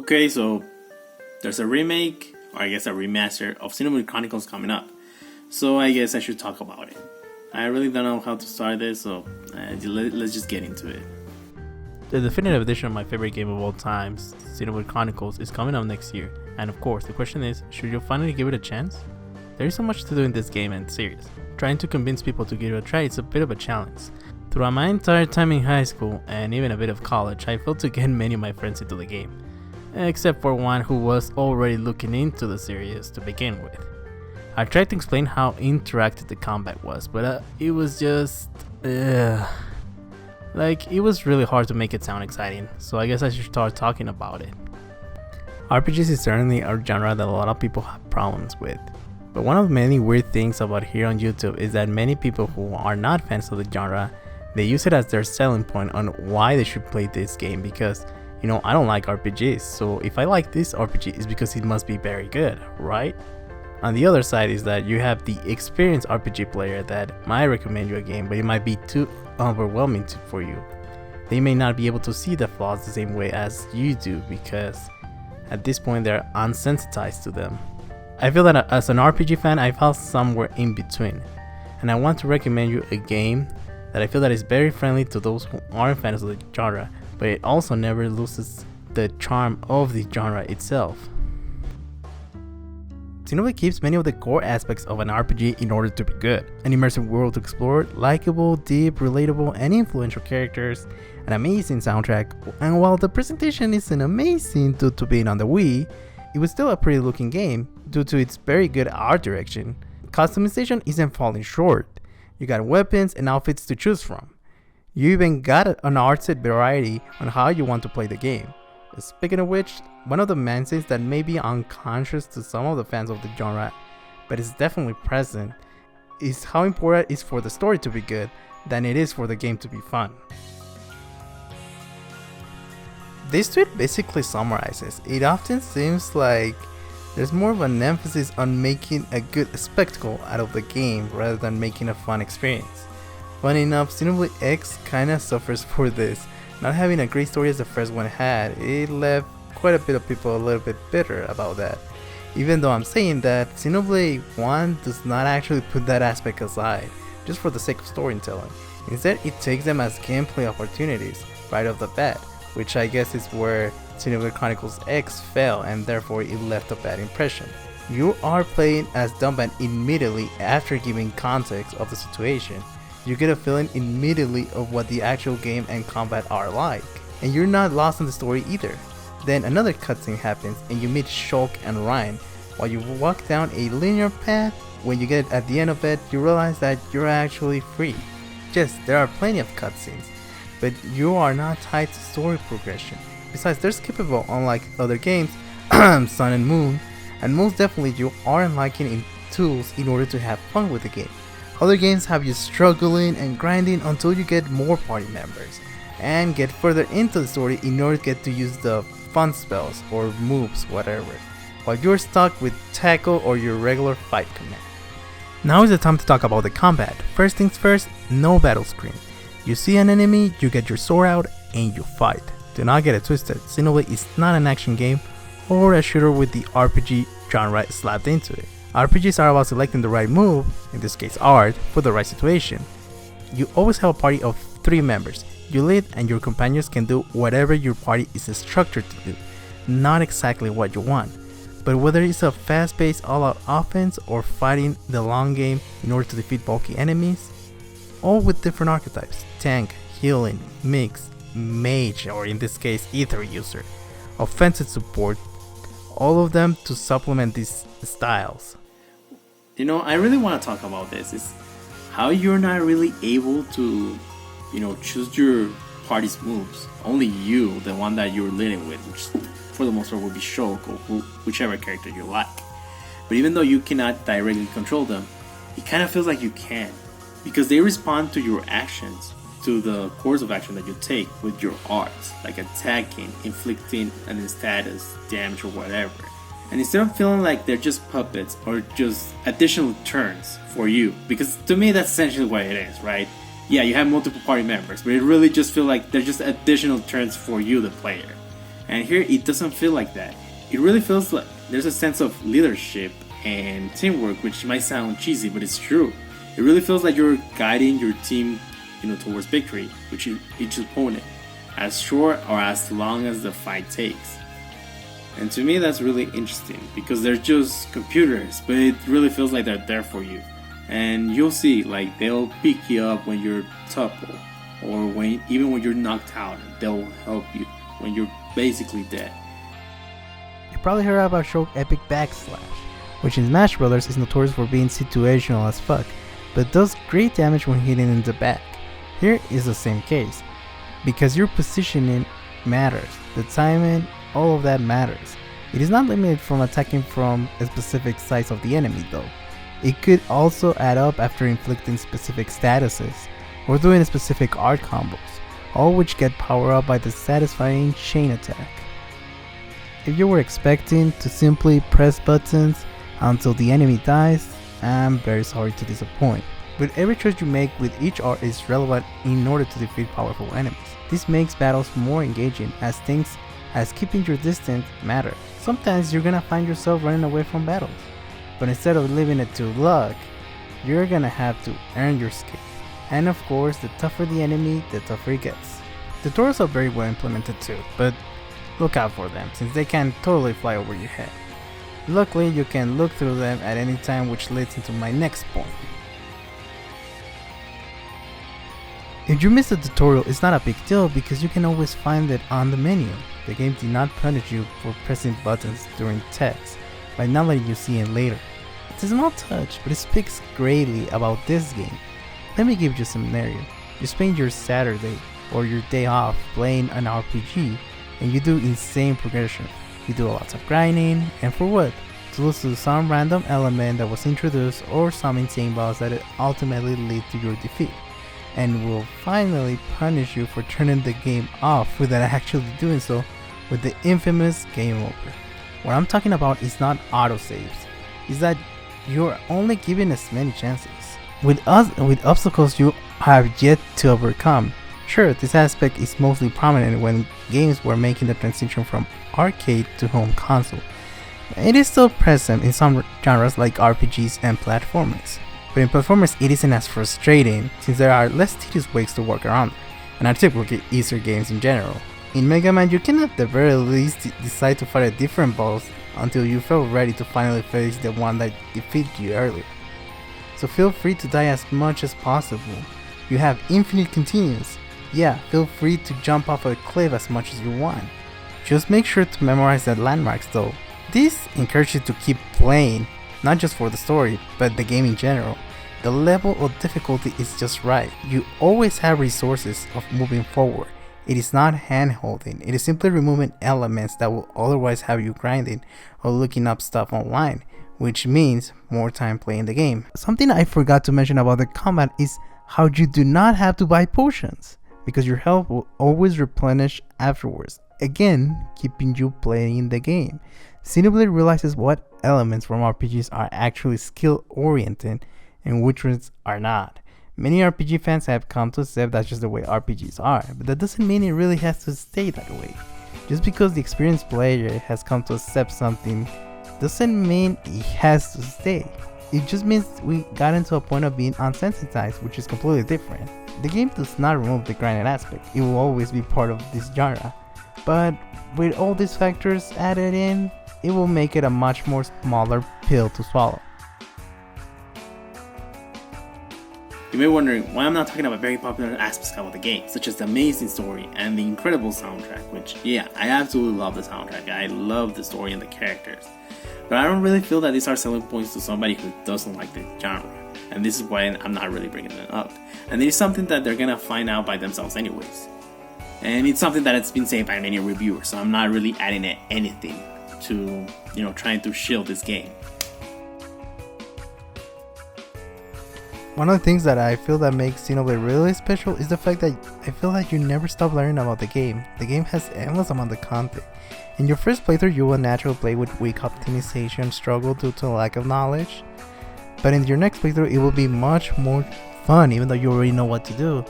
Okay, so there's a remake, or I guess a remaster of Xenoblade Chronicles coming up. So I guess I should talk about it. I really don't know how to start this, so let's just get into it. The definitive edition of my favorite game of all time, Xenoblade Chronicles, is coming out next year. And of course, the question is, should you finally give it a chance? There is so much to do in this game and series. Trying to convince people to give it a try is a bit of a challenge. Throughout my entire time in high school, and even a bit of college, I failed to get many of my friends into the game. Except for one who was already looking into the series to begin with. I tried to explain how interactive the combat was, but it was just... it was really hard to make it sound exciting, so I guess I should start talking about it. RPGs is certainly a genre that a lot of people have problems with. But one of the many weird things about here on YouTube is that many people who are not fans of the genre, they use it as their selling point on why they should play this game because, I don't like RPGs, so if I like this RPG, it's because it must be very good, right? On the other side is that you have the experienced RPG player that might recommend you a game, but it might be too overwhelming for you. They may not be able to see the flaws the same way as you do because at this point they're unsensitized to them. I feel that as an RPG fan, I fell somewhere in between, and I want to recommend you a game that I feel that is very friendly to those who aren't fans of the genre, but it also never loses the charm of the genre itself. Xenoblade keeps many of the core aspects of an RPG in order to be good. An immersive world to explore, likable, deep, relatable, and influential characters, an amazing soundtrack, and while the presentation isn't amazing due to being on the Wii, it was still a pretty looking game due to its very good art direction. Customization isn't falling short. You got weapons and outfits to choose from. You even got an art set variety on how you want to play the game. Speaking of which, one of the main things that may be unconscious to some of the fans of the genre, but is definitely present, is how important it is for the story to be good than it is for the game to be fun. This tweet basically summarizes. It often seems like there's more of an emphasis on making a good spectacle out of the game rather than making a fun experience. Funny enough, Xenoblade X kinda suffers for this. Not having a great story as the first one had, it left quite a bit of people a little bit bitter about that. Even though I'm saying that, Xenoblade 1 does not actually put that aspect aside, just for the sake of storytelling. Instead, it takes them as gameplay opportunities, right off the bat, which I guess is where Xenoblade Chronicles X fell and therefore it left a bad impression. You are playing as Dunban immediately after giving context of the situation. You get a feeling immediately of what the actual game and combat are like, and you're not lost in the story either. Then another cutscene happens and you meet Shulk and Ryan. While you walk down a linear path, when you get at the end of it, you realize that you're actually free. Yes, there are plenty of cutscenes, but you are not tied to story progression. Besides, they're skippable unlike other games, Sun and Moon, and most definitely you aren't lacking in tools in order to have fun with the game. Other games have you struggling and grinding until you get more party members and get further into the story in order to get to use the fun spells or moves, whatever, while you're stuck with tackle or your regular fight command. Now is the time to talk about the combat. First things first, no battle screen. You see an enemy, you get your sword out and you fight. Do not get it twisted, Xenoblade is not an action game or a shooter with the RPG genre slapped into it. RPGs are about selecting the right move, in this case art, for the right situation. You always have a party of 3 members. You lead and your companions can do whatever your party is structured to do. Not exactly what you want, but whether it's a fast-paced all-out offense or fighting the long game in order to defeat bulky enemies, all with different archetypes: tank, healing, mix, mage, or in this case ether user, offensive support, all of them to supplement these styles. I really want to talk about this, is how you're not really able to, choose your party's moves. Only you, the one that you're leading with, which for the most part will be Shulk or whichever character you like. But even though you cannot directly control them, it kind of feels like you can, because they respond to your actions, to the course of action that you take with your arts, like attacking, inflicting an status, damage, or whatever. And instead of feeling like they're just puppets or just additional turns for you, because to me that's essentially what it is, right? Yeah, you have multiple party members, but it really just feels like they're just additional turns for you, the player. And here it doesn't feel like that. It really feels like there's a sense of leadership and teamwork, which might sound cheesy, but it's true. It really feels like you're guiding your team, towards victory, which each opponent, as short or as long as the fight takes. And to me, that's really interesting because they're just computers, but it really feels like they're there for you. And you'll see, like, they'll pick you up when you're toppled, or even when you're knocked out, they'll help you when you're basically dead. You probably heard about Shulk Epic Backslash, which in Smash Bros. Is notorious for being situational as fuck, but does great damage when hitting in the back. Here is the same case, because your positioning matters, the timing, all of that matters. It is not limited from attacking from a specific size of the enemy though. It could also add up after inflicting specific statuses, or doing specific art combos, all which get powered up by the satisfying chain attack. If you were expecting to simply press buttons until the enemy dies, I'm very sorry to disappoint. But every choice you make with each art is relevant in order to defeat powerful enemies. This makes battles more engaging as things as keeping your distance matter. Sometimes you're gonna find yourself running away from battles, but instead of leaving it to luck, you're gonna have to earn your escape. And of course, the tougher the enemy, the tougher it gets. Tutorials are very well implemented too, but look out for them since they can totally fly over your head. Luckily, you can look through them at any time, which leads into my next point. If you miss the tutorial, it's not a big deal because you can always find it on the menu. The game did not punish you for pressing buttons during text by not letting you see it later. It's a small touch, but it speaks greatly about this game. Let me give you a scenario. You spend your Saturday or your day off playing an RPG and you do insane progression. You do lots of grinding, and for what? To lose to some random element that was introduced or some insane boss that ultimately lead to your defeat, and will finally punish you for turning the game off without actually doing so with the infamous game over. What I'm talking about is not autosaves, is that you're only given as many chances. With obstacles you have yet to overcome. Sure, this aspect is mostly prominent when games were making the transition from arcade to home console. It is still present in some genres like RPGs and platformers. But in platformers it isn't as frustrating since there are less tedious ways to work around them, and are typically easier games in general. In Mega Man you can at the very least decide to fight a different boss until you feel ready to finally face the one that defeated you earlier. So feel free to die as much as possible. You have infinite continues. Yeah, feel free to jump off a cliff as much as you want. Just make sure to memorize the landmarks though. This encourages you to keep playing, not just for the story, but the game in general. The level of difficulty is just right. You always have resources of moving forward. It is not hand-holding, it is simply removing elements that will otherwise have you grinding or looking up stuff online, which means more time playing the game. Something I forgot to mention about the combat is how you do not have to buy potions, because your health will always replenish afterwards, again keeping you playing the game. Xenoblade realizes what elements from RPGs are actually skill oriented and which ones are not. Many RPG fans have come to accept that's just the way RPGs are, but that doesn't mean it really has to stay that way. Just because the experienced player has come to accept something doesn't mean it has to stay. It just means we got into a point of being unsensitized, which is completely different. The game does not remove the grinding aspect, it will always be part of this genre. But with all these factors added in, it will make it a much more smaller pill to swallow. You may be wondering why I'm not talking about very popular aspects of the game, such as the amazing story and the incredible soundtrack, which, yeah, I absolutely love the soundtrack. I love the story and the characters. But I don't really feel that these are selling points to somebody who doesn't like the genre. And this is why I'm not really bringing them up. And it is something that they're gonna find out by themselves anyways. And it's something that has been said by many reviewers, so I'm not really adding anything to, trying to shield this game. One of the things that I feel that makes Xenoblade really special is the fact that I feel like you never stop learning about the game. The game has endless amount of content. In your first playthrough, you will naturally play with weak optimization, struggle due to lack of knowledge. But in your next playthrough, it will be much more fun even though you already know what to do.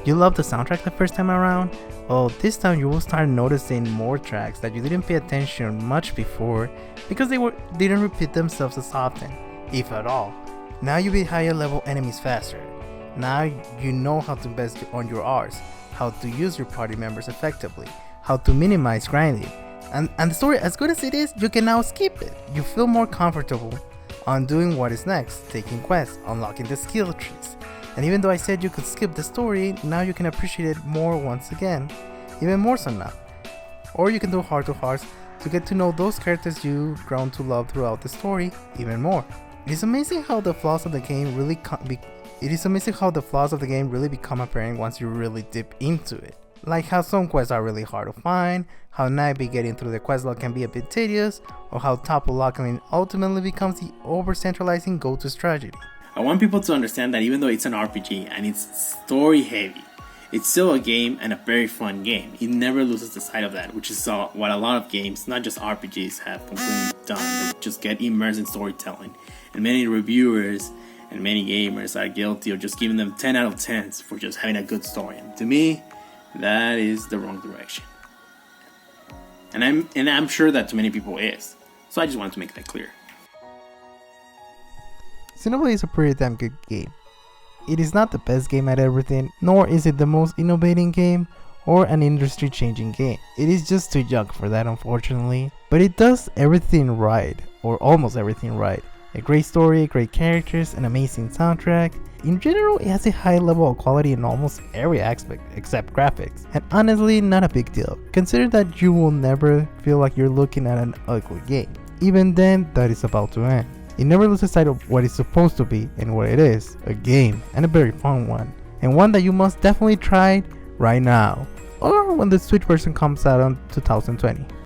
You loved the soundtrack the first time around? Well, this time you will start noticing more tracks that you didn't pay attention much before because they didn't repeat themselves as often, if at all. Now you beat higher level enemies faster. Now you know how to invest on your Rs, how to use your party members effectively, how to minimize grinding. And the story, as good as it is, you can now skip it. You feel more comfortable on doing what is next, taking quests, unlocking the skill trees. And even though I said you could skip the story, now you can appreciate it more once again, even more so now. Or you can do heart to hearts to get to know those characters you've grown to love throughout the story even more. It is amazing how the flaws of the game really become apparent once you really dip into it. Like how some quests are really hard to find, how Nightbeat getting through the quest log can be a bit tedious, or how Topple locking ultimately becomes the over-centralizing go-to strategy. I want people to understand that even though it's an RPG and it's story heavy, it's still a game and a very fun game. It never loses the sight of that, which is what a lot of games, not just RPGs, have completely done. They just get immersed in storytelling. And many reviewers and many gamers are guilty of just giving them 10 out of 10s for just having a good story. And to me, that is the wrong direction. And I'm sure that to many people is. So I just wanted to make that clear. Xenoblade is a pretty damn good game. It is not the best game at everything, nor is it the most innovating game or an industry-changing game. It is just too young for that, unfortunately. But it does everything right, or almost everything right. A great story, great characters, an amazing soundtrack. In general, it has a high level of quality in almost every aspect except graphics. And honestly, not a big deal. Consider that you will never feel like you're looking at an ugly game. Even then, that is about to end. It never loses sight of what it's supposed to be and what it is, a game, and a very fun one, and one that you must definitely try right now, or when the Switch version comes out in 2020.